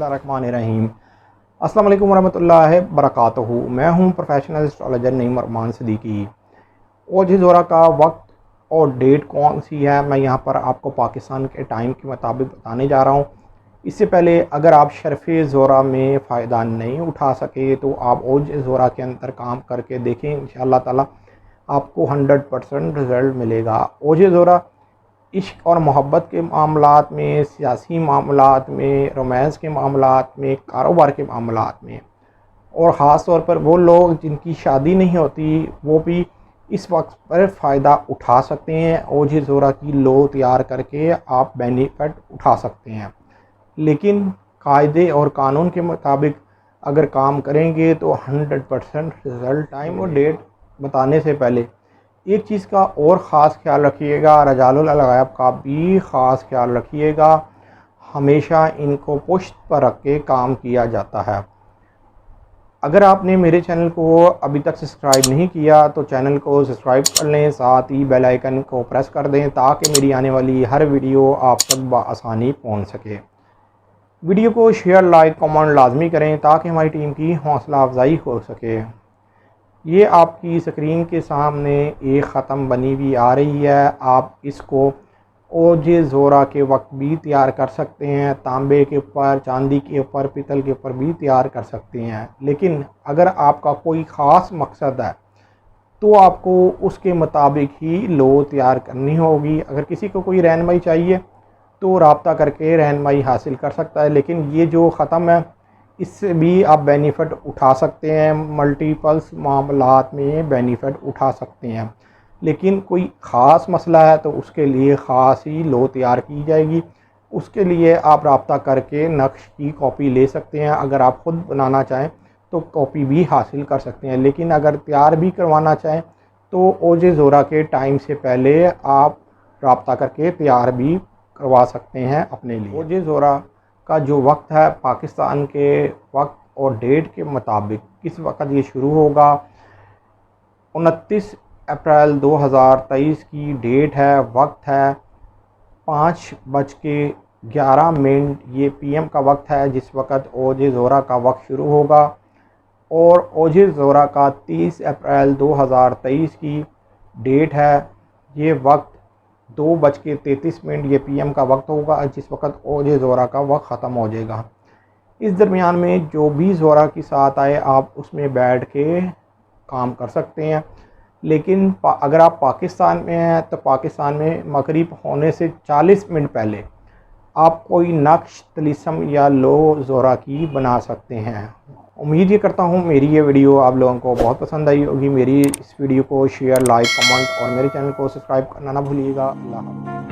बिस्मिल्लाहिर्रहमानिर्रहीम। अस्सलाम वालेकुम वरहमतुल्लाहि वबरकातुहू। मैं हूं प्रोफेशनल एस्ट्रोलॉजर नईम अरमान सिद्दीकी। ओज ज़ोरा का वक्त और डेट कौन सी है, मैं यहां पर आपको पाकिस्तान के टाइम के मुताबिक बताने जा रहा हूं। इससे पहले अगर आप शर्फ़ ज़ोरा में फ़ायदा नहीं उठा सके तो आप ओज ज़ोरा के अंदर काम करके देखें, इंशाअल्लाह ताला आपको 100% रिज़ल्ट मिलेगा। ओज ज़ोरा इश्क और मोहब्बत के मामलात में, सियासी मामलात में, रोमांस के मामलात में, कारोबार के मामलात में, और ख़ास तौर पर वो लोग जिनकी शादी नहीं होती वो भी इस वक्त पर फ़ायदा उठा सकते हैं। ओज ज़ोरा की लो तैयार करके आप बेनिफिट उठा सकते हैं, लेकिन कायदे और कानून के मुताबिक अगर काम करेंगे तो 100% रिज़ल्ट। टाइम और डेट बताने से पहले एक चीज़ का और ख़ास ख्याल रखिएगा, रजालुल अलगायब का भी ख़ास ख्याल रखिएगा। हमेशा इनको पुश्त पर रख के काम किया जाता है। अगर आपने मेरे चैनल को अभी तक सब्सक्राइब नहीं किया तो चैनल को सब्सक्राइब कर लें, साथ ही बेल आइकन को प्रेस कर दें ताकि मेरी आने वाली हर वीडियो आप तक बआसानी पहुंच सके। वीडियो को शेयर, लाइक, कमेंट लाजमी करें ताकि हमारी टीम की हौसला अफजाई हो सके। ये आपकी स्क्रीन के सामने एक ख़त्म बनी हुई आ रही है। आप इसको ओज ज़ोरा के वक्त भी तैयार कर सकते हैं, तांबे के ऊपर, चांदी के ऊपर, पीतल के ऊपर भी तैयार कर सकते हैं। लेकिन अगर आपका कोई ख़ास मकसद है तो आपको उसके मुताबिक ही लो तैयार करनी होगी। अगर किसी को कोई रहनुमाई चाहिए तो रब्ता करके रहनुमाई हासिल कर सकता है, लेकिन ये जो ख़त्म है इससे भी आप बेनिफिट उठा सकते हैं, मल्टीपल्स मामलात में बेनिफिट उठा सकते हैं। लेकिन कोई ख़ास मसला है तो उसके लिए ख़ास ही लो तैयार की जाएगी। उसके लिए आप रब्ता करके नक्श की कॉपी ले सकते हैं। अगर आप ख़ुद बनाना चाहें तो कॉपी भी हासिल कर सकते हैं, लेकिन अगर तैयार भी करवाना चाहें तो ओज ज़ोरा के टाइम से पहले आप रब्ता करके तैयार भी करवा सकते हैं अपने लिए। ओज ज़ोरा का जो वक्त है पाकिस्तान के वक्त और डेट के मुताबिक किस वक्त ये शुरू होगा, 29 अप्रैल 2023 की डेट है। वक्त है 5:11 ये PM का वक्त है जिस वक्त ओज ज़ोरा का वक्त शुरू होगा। और ओज ज़ोरा का 30 अप्रैल 2023 की डेट है। ये वक्त 2:33 ये PM का वक्त होगा जिस वक्त ओज ज़ोरा का वक्त ख़त्म हो जाएगा। इस दरमियान में जो भी ज़ोरा की साथ आए आप उसमें बैठ के काम कर सकते हैं। लेकिन अगर आप पाकिस्तान में हैं तो पाकिस्तान में मगरिब होने से 40 मिनट पहले आप कोई नक्श, तलीसम या लो ज़ोरा की बना सकते हैं। उम्मीद ये करता हूँ मेरी ये वीडियो आप लोगों को बहुत पसंद आई होगी। मेरी इस वीडियो को शेयर, लाइक, कमेंट और मेरे चैनल को सब्सक्राइब करना ना भूलिएगा। अल्लाह हाफ़िज़।